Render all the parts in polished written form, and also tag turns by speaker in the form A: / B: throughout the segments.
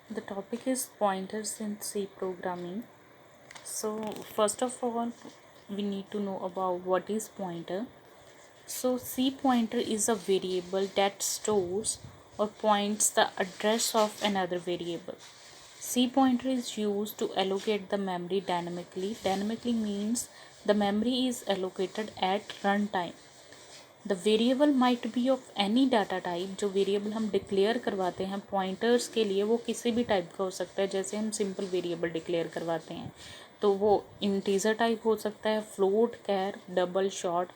A: The topic is pointers in C programming. So first of all, we need to know about what is pointer. So C pointer is a variable that stores or points the address of another variable. C pointer is used to allocate the memory dynamically. Dynamically means the memory is allocated at runtime. The variable might be of any data type. जो variable हम declare करवाते हैं pointers के लिए वो किसी भी type का हो सकता है. जैसे हम सिंपल वेरिएबल डिक्लेयर करवाते हैं तो वो इंटीजर टाइप हो सकता है, फ्लोट, कैर, डबल, शॉर्ट,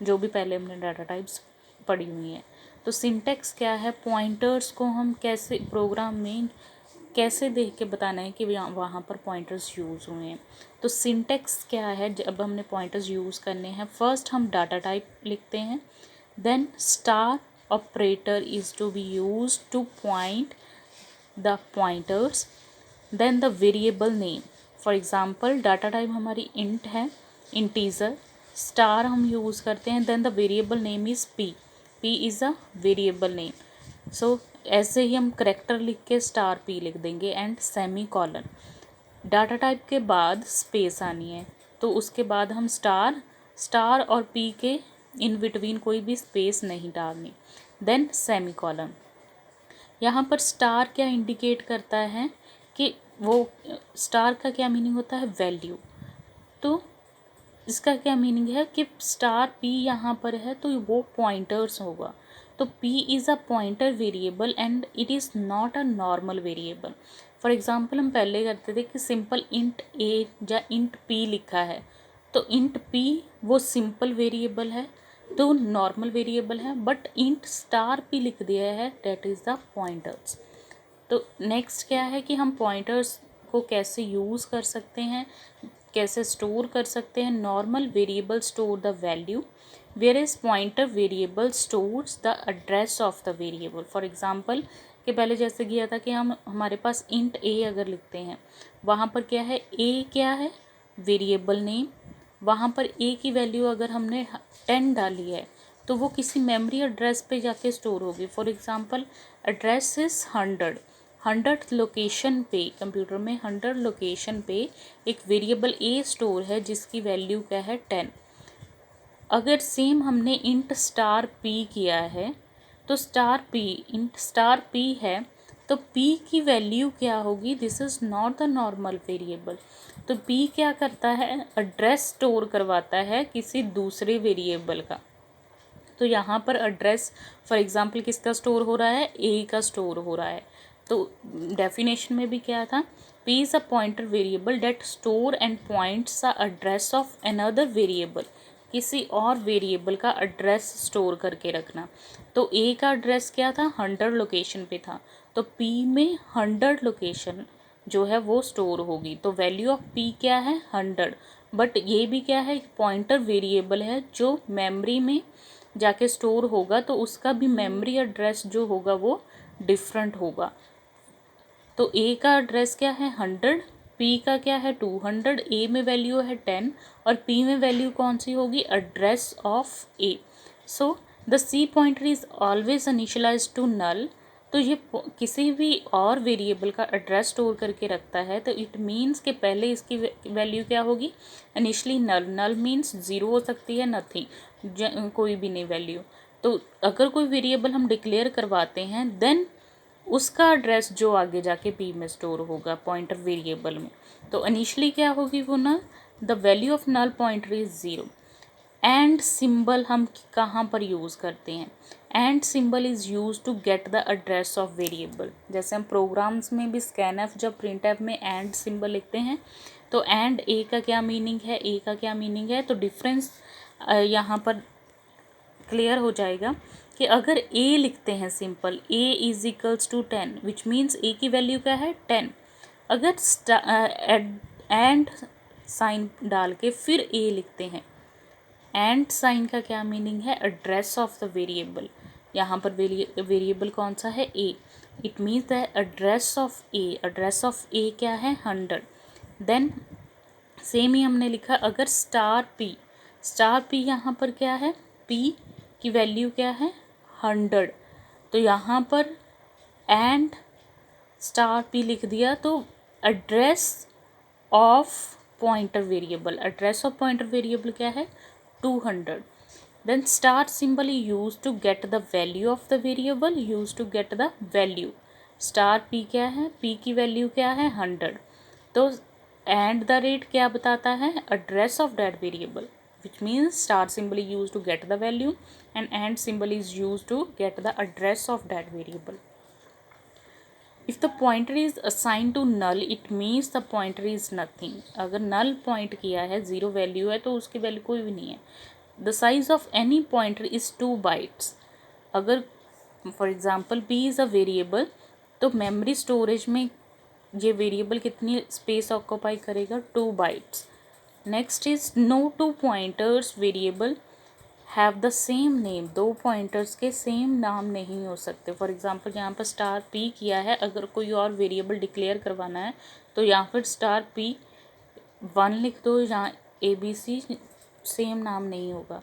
A: जो भी पहले हमने डाटा टाइप्स पढ़ी हुई हैं. तो सिंटेक्स क्या है, पॉइंटर्स को हम कैसे प्रोग्राम में कैसे देख के बताना है कि वहाँ पर पॉइंटर्स यूज़ हुए हैं. तो सिंटेक्स क्या है, जब हमने पॉइंटर्स यूज़ करने हैं, फर्स्ट हम डाटा टाइप लिखते हैं, then star operator is to be use to point the pointers, then the variable name. For example data type हमारी इंट है, इंटीजर, स्टार हम यूज़ करते हैं, then the variable name is P is a variable name. So ऐसे ही हम character लिख के स्टार पी लिख देंगे and semi colon. Data type के बाद स्पेस आनी है, तो उसके बाद हम स्टार और पी के इन बिटवीन कोई भी स्पेस नहीं डालनी, देन सेमी कॉलन. यहाँ पर स्टार क्या इंडिकेट करता है कि वो स्टार का क्या मीनिंग होता है, वैल्यू. तो इसका क्या मीनिंग है कि स्टार पी यहाँ पर है तो वो पॉइंटर्स होगा. तो p is a pointer variable and it is not a normal variable. For example हम पहले करते थे कि सिंपल इंट a या इंट p लिखा है, तो इंट p वो सिंपल वेरिएबल है, तो नॉर्मल वेरिएबल है, बट इंट स्टार p लिख दिया है, डेट इज़ द पॉइंटर्स. तो नेक्स्ट क्या है कि हम पॉइंटर्स को कैसे यूज़ कर सकते हैं, कैसे स्टोर कर सकते हैं. Normal variable store the value, where is pointer variable stores the address of the variable. For example कि पहले जैसे किया था कि हम हमारे पास इंट ए अगर लिखते हैं, वहाँ पर क्या है, ए क्या है, वेरिएबल नेम. वहाँ पर ए की वैल्यू अगर हमने 10 डाली है तो वो किसी मेमोरी एड्रेस पे जाके स्टोर होगी. For example address is 100 location पे, कंप्यूटर में 100 लोकेशन पे एक वेरिएबल ए स्टोर है जिसकी वैल्यू क्या है, 10. अगर सेम हमने इंट स्टार पी किया है तो इंट स्टार पी है तो p की वैल्यू क्या होगी, this is not the normal variable. तो p क्या करता है, एड्रेस स्टोर करवाता है किसी दूसरे वेरिएबल का. तो यहाँ पर एड्रेस फॉर एग्जांपल किसका स्टोर हो रहा है, a का स्टोर हो रहा है. तो डेफिनेशन में भी क्या था, p is a pointer variable that store and points the address of another variable. किसी और वेरिएबल का एड्रेस स्टोर करके रखना. तो a का एड्रेस क्या था, 100 लोकेशन पे था, तो p में 100 लोकेशन जो है वो स्टोर होगी. तो वैल्यू ऑफ p क्या है, 100. बट ये भी क्या है, पॉइंटर वेरिएबल है जो मेमोरी में जाके स्टोर होगा, तो उसका भी मेमोरी एड्रेस जो होगा वो डिफरेंट होगा. तो ए का एड्रेस क्या है, 100, पी का क्या है, 200. ए में वैल्यू है 10 और पी में वैल्यू कौन सी होगी, address of A. So the C pointer is always initialize to null. तो ये किसी भी और वेरिएबल का एड्रेस स्टोर करके रखता है, तो इट मीन्स कि पहले इसकी वैल्यू क्या होगी, इनिशली नल मीन्स ज़ीरो हो सकती है, नथिंग, कोई भी नहीं वैल्यू. तो अगर कोई वेरिएबल हम डिक्लेयर करवाते हैं देन उसका एड्रेस जो आगे जाके पी में स्टोर होगा पॉइंटर वेरिएबल में. तो इनिशली क्या होगी वो null, the value of null pointer is 0. And symbol हम कहाँ पर यूज़ करते हैं, and symbol is use to get the address of variable. जैसे हम प्रोग्राम्स में भी स्कैनएफ जब प्रिंटएफ में एंड सिंबल लिखते हैं, तो एंड ए का क्या मीनिंग है, ए का क्या मीनिंग है, तो डिफरेंस यहाँ पर क्लियर हो जाएगा कि अगर a लिखते हैं simple, a is equals to 10, which means a की वैल्यू क्या है, 10. अगर एंड साइन डाल के फिर a लिखते हैं, एंड साइन का क्या मीनिंग है, एड्रेस ऑफ द वेरिएबल. यहाँ पर वेरिएबल कौन सा है, a. It means the address of a क्या है, 100. देन सेम ही हमने लिखा, अगर स्टार p यहाँ पर क्या है, p की वैल्यू क्या है, 100. तो यहाँ पर एंड स्टार पी लिख दिया तो address of pointer variable, address of pointer variable क्या है 200. Then star symbol use to get the value of the variable, use to get the value. Star P क्या है, पी की वैल्यू क्या है 100. तो एंड द रेट क्या बताता है, address of that variable, which means star symbol is used to get the value and symbol is used to get the address of that variable. If the pointer is assigned to null, it means the pointer is nothing. अगर null point किया है, zero value है, तो उसकी value कोई भी नहीं है. The size of any pointer is 2 bytes. अगर for example p is a variable, तो memory storage में ये वेरिएबल कितनी स्पेस ऑक्यूपाई करेगा 2 bytes. Next is no two pointers variable have the same name. दो पॉइंटर्स के सेम नाम नहीं हो सकते. फॉर एग्जांपल यहाँ पर स्टार पी किया है, अगर कोई और वेरिएबल डिक्लेयर करवाना है तो यहाँ पर स्टार पी 1 लिख दो, यहाँ ABC सेम नाम नहीं होगा.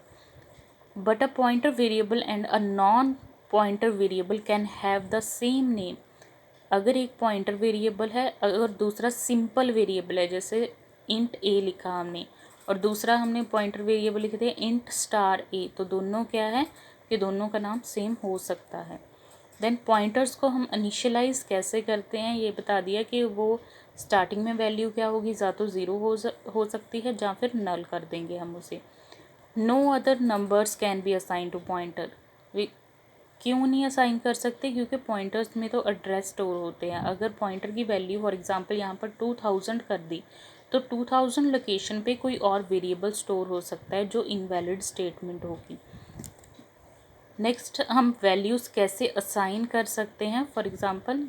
A: But a pointer variable and a non pointer variable can have the same name. अगर एक पॉइंटर वेरिएबल है, अगर दूसरा सिंपल वेरिएबल है, जैसे इंट ए लिखा हमने और दूसरा हमने पॉइंटर वेरिएबल लिख दिया इंट स्टार ए, तो दोनों क्या है कि दोनों का नाम सेम हो सकता है. देन पॉइंटर्स को हम इनिशियलाइज कैसे करते हैं ये बता दिया कि वो स्टार्टिंग में वैल्यू क्या होगी, या तो ज़ीरो हो सकती है या फिर नल कर देंगे हम उसे. No other numbers can be assign to pointer. क्यों नहीं असाइन कर सकते, क्योंकि पॉइंटर्स में तो एड्रेस स्टोर होते हैं. अगर पॉइंटर की वैल्यू फॉर एग्जांपल यहाँ पर 2000 कर दी तो 2000 लोकेशन पे कोई और वेरिएबल स्टोर हो सकता है जो इनवैलिड स्टेटमेंट होगी. नेक्स्ट हम वैल्यूज़ कैसे असाइन कर सकते हैं. फॉर एग्जांपल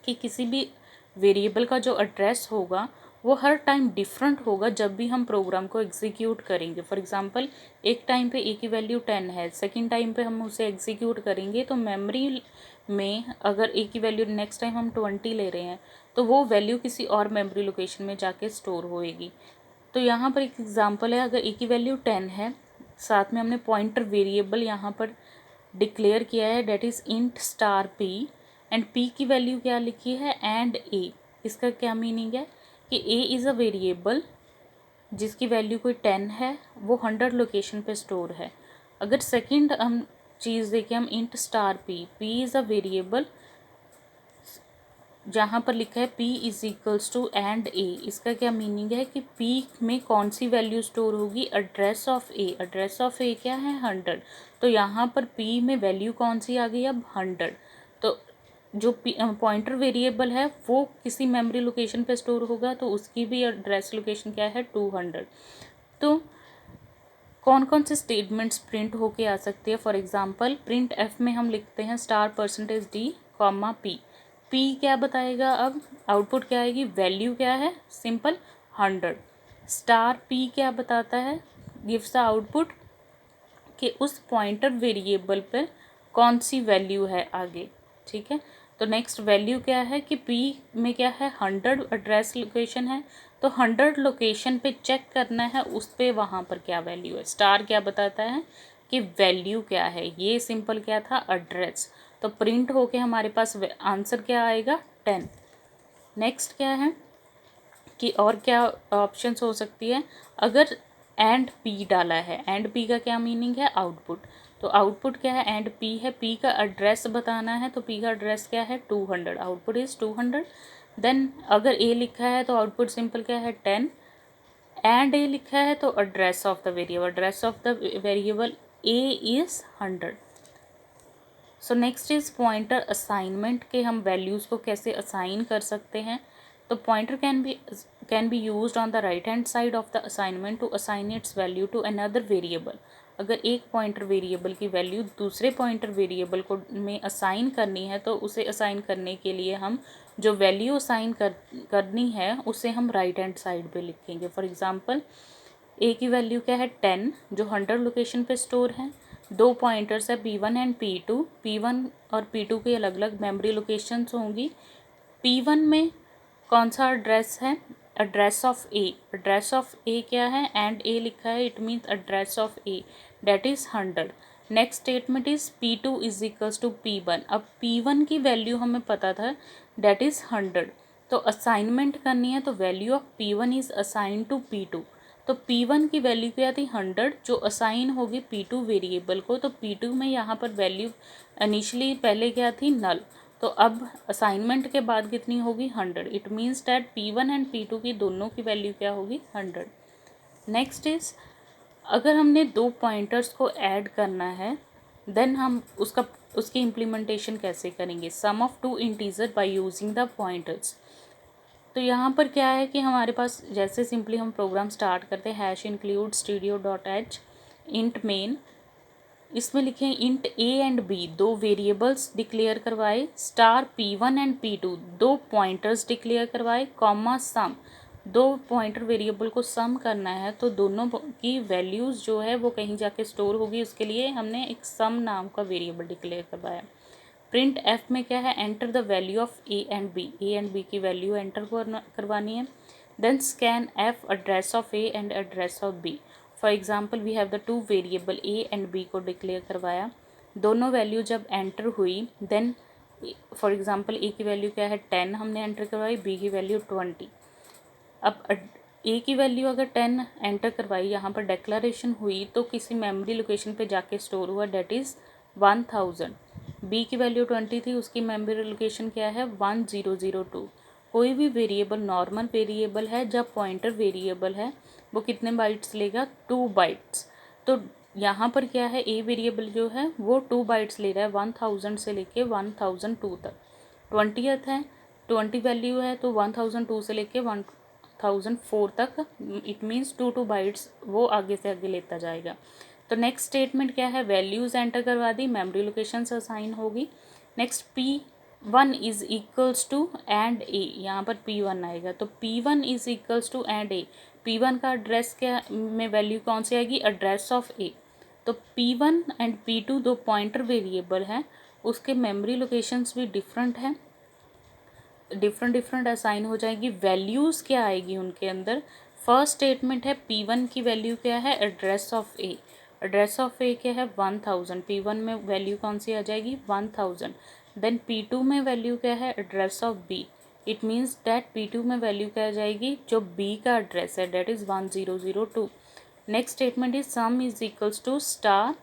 A: कि किसी भी वेरिएबल का जो एड्रेस होगा वो हर टाइम डिफरेंट होगा जब भी हम प्रोग्राम को एग्जीक्यूट करेंगे. फॉर एग्जांपल एक टाइम पे ए की वैल्यू 10 है, सेकंड टाइम पे हम उसे एग्जीक्यूट करेंगे तो मेमोरी में अगर ए की वैल्यू नेक्स्ट टाइम हम 20 ले रहे हैं तो वो वैल्यू किसी और मेमोरी लोकेशन में जाके स्टोर होएगी. तो यहाँ पर एक एग्जांपल है, अगर ए की वैल्यू 10 है, साथ में हमने पॉइंटर वेरिएबल यहाँ पर डिक्लेयर किया है that is int star P, and P की वैल्यू क्या लिखी है एंड ए. इसका क्या मीनिंग है कि ए इज़ अ वेरिएबल जिसकी वैल्यू कोई 10 है, वो 100 लोकेशन पे स्टोर है. अगर सेकंड हम चीज़ देखें, हम int star P, P is a variable जहाँ पर लिखा है p is equals to and A. इसका क्या मीनिंग है कि p में कौन सी वैल्यू स्टोर होगी, address of A. Address of A क्या है 100, तो यहाँ पर p में वैल्यू कौन सी आ गई अब 100. तो जो पॉइंटर वेरिएबल है वो किसी मेमोरी लोकेशन पे स्टोर होगा तो उसकी भी एड्रेस लोकेशन क्या है 200. तो कौन कौन से स्टेटमेंट्स प्रिंट होके आ सकती है. फॉर एग्जांपल प्रिंट एफ में हम लिखते हैं $d, p. p क्या बताएगा, अब आउटपुट क्या आएगी, वैल्यू क्या है सिंपल 100. स्टार p क्या बताता है, गिव्स द आउटपुट कि उस पॉइंटर वेरिएबल पर कौन सी वैल्यू है आगे. ठीक है, तो नेक्स्ट वैल्यू क्या है कि p में क्या है 100 एड्रेस लोकेशन है, तो 100 लोकेशन पे चेक करना है उस पे वहाँ पर क्या वैल्यू है. स्टार क्या बताता है कि वैल्यू क्या है, ये सिंपल क्या था एड्रेस, तो प्रिंट होके हमारे पास आंसर क्या आएगा 10. नेक्स्ट क्या है कि और क्या ऑप्शंस हो सकती है, अगर एंड पी डाला है, एंड पी का क्या मीनिंग है आउटपुट, तो आउटपुट क्या है एंड पी है, पी का एड्रेस बताना है, तो पी का एड्रेस क्या है 200, आउटपुट इज़ 200. देन अगर ए लिखा है तो आउटपुट सिंपल क्या है 10, एंड ए लिखा है तो address of the variable, address of the variable A is 100. So next is pointer assignment के हम वैल्यूज़ को कैसे असाइन कर सकते हैं. तो pointer can be used on the right hand side of the assignment to assign its value to another variable. अगर एक पॉइंटर वेरिएबल की वैल्यू दूसरे पॉइंटर वेरिएबल को में असाइन करनी है तो उसे असाइन करने के लिए हम जो वैल्यू असाइन करनी है उसे हम राइट हैंड साइड पे लिखेंगे. फॉर एग्जांपल ए की वैल्यू क्या है 10 जो 100 लोकेशन पे स्टोर है, दो पॉइंटर्स है P1 एंड P2. P1 और P2 की अलग अलग मेमोरी लोकेशंस होंगी. P1 में कौन सा एड्रेस है, address of A. Address of A क्या है एंड ए लिखा है, it means address of A that is 100. Next statement is P2 is equals to P1. अब P1 की वैल्यू हमें पता था डेट इज़ 100। तो असाइनमेंट करनी है तो value of P1 is assign to P2। तो P1 की वैल्यू क्या थी 100, जो असाइन होगी P2 वेरिएबल को। तो P2 में यहाँ पर वैल्यू इनिशियली पहले क्या थी नल, तो अब असाइनमेंट के बाद कितनी होगी 100। It means that P1 and P2 की दोनों की वैल्यू क्या होगी 100। नेक्स्ट इज, अगर हमने दो पॉइंटर्स को ऐड करना है देन हम उसकी इम्प्लीमेंटेशन कैसे करेंगे। Sum of two integer by using the pointers. तो यहाँ पर क्या है कि हमारे पास जैसे सिंपली हम प्रोग्राम स्टार्ट करते हैं, hash include studio.h int main, इसमें लिखे इंट ए एंड बी दो वेरिएबल्स डिक्लेयर करवाए, स्टार P1 एंड P2 दो पॉइंटर्स डिक्लेयर करवाए, कॉमा सम दो पॉइंटर वेरिएबल को सम करना है तो दोनों की वैल्यूज़ जो है वो कहीं जाके स्टोर होगी, उसके लिए हमने एक सम नाम का वेरिएबल डिक्लेयर करवाया। प्रिंट एफ में क्या है, enter the value of A and B की वैल्यू एंटर करवानी है। Then scanf address of A and address of B. For example we have the two variable A and B को declare करवाया, दोनों value जब enter हुई then for example ए की value क्या है 10 हमने एंटर करवाई, बी की वैल्यू 20। अब ए की वैल्यू अगर 10 एंटर करवाई, यहाँ पर डिक्लेरेशन हुई तो किसी मेमोरी लोकेशन पे जाके स्टोर हुआ, डेट इज़ 1000। बी की वैल्यू 20 थी, उसकी मेमोरी लोकेशन क्या है 1002। कोई भी वेरिएबल नॉर्मल वेरिएबल है, जब पॉइंटर वेरिएबल है वो कितने बाइट्स लेगा 2 बाइट्स। तो यहाँ पर क्या है, ए वेरिएबल जो है वो 2 बाइट्स ले रहा है 1000 से लेके 1002 तक। 20th है, 20 वैल्यू है तो 1002 से लेके 1004 तक, इट मीन्स 2 बाइट्स वो आगे से आगे लेता जाएगा। तो नेक्स्ट स्टेटमेंट क्या है, वैल्यूज़ एंटर करवा दी, मेमोरी लोकेशन से असाइन होगी। Next P1 is equals to and A, यहाँ पर P1 आएगा तो P1 is equals to and A. P1 का एड्रेस क्या में वैल्यू कौन सी आएगी, एड्रेस ऑफ ए। तो P1 एंड P2 दो पॉइंटर वेरिएबल हैं, उसके मेमोरी लोकेशंस भी डिफरेंट हैं, डिफरेंट असाइन हो जाएगी। वैल्यूज़ क्या आएगी उनके अंदर, फर्स्ट स्टेटमेंट है P1 की वैल्यू क्या है, address of A. Address of A क्या है 1000, P1 में वैल्यू कौन सी आ जाएगी 1000। देन P2 में वैल्यू क्या है, address of B. It means that P2 में वैल्यू क्या आ जाएगी, जो B का एड्रेस है, that is 1002। Next statement is sum is equals to star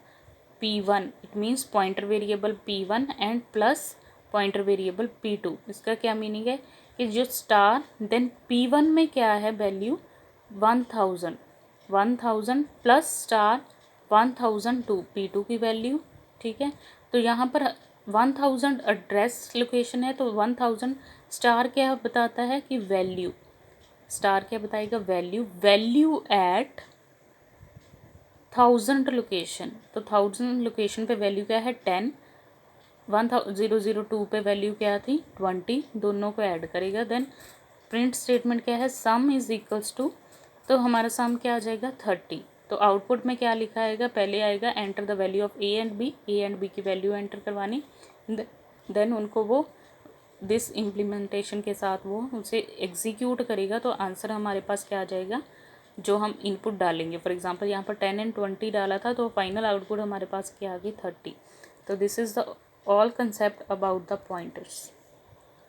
A: P1, it means pointer variable P1 and plus pointer variable P2। इसका क्या meaning है कि जो स्टार देन P1 में क्या है वैल्यू 1000 प्लस स्टार 1002 P2 की वैल्यू, ठीक है। तो यहाँ पर 1000 एड्रेस लोकेशन है तो 1000 स्टार क्या बताता है कि वैल्यू, स्टार क्या बताएगा वैल्यू एट 1000 लोकेशन। तो 1000 लोकेशन पे वैल्यू क्या है 10, 1002 पे वैल्यू क्या थी 20, दोनों को ऐड करेगा। देन प्रिंट स्टेटमेंट क्या है, सम इज इक्वल्स टू, तो हमारा सम क्या आ जाएगा 30। तो आउटपुट में क्या लिखा आएगा, पहले आएगा enter the value of A and B की वैल्यू एंटर करवानी, देन उनको वो दिस इम्प्लीमेंटेशन के साथ वो उसे एग्जीक्यूट करेगा। तो आंसर हमारे पास क्या आ जाएगा, जो हम इनपुट डालेंगे। फॉर एग्जांपल यहाँ पर 10 एंड 20 डाला था तो फाइनल आउटपुट हमारे पास क्या आ गई 30। तो this is the all concept about the pointers.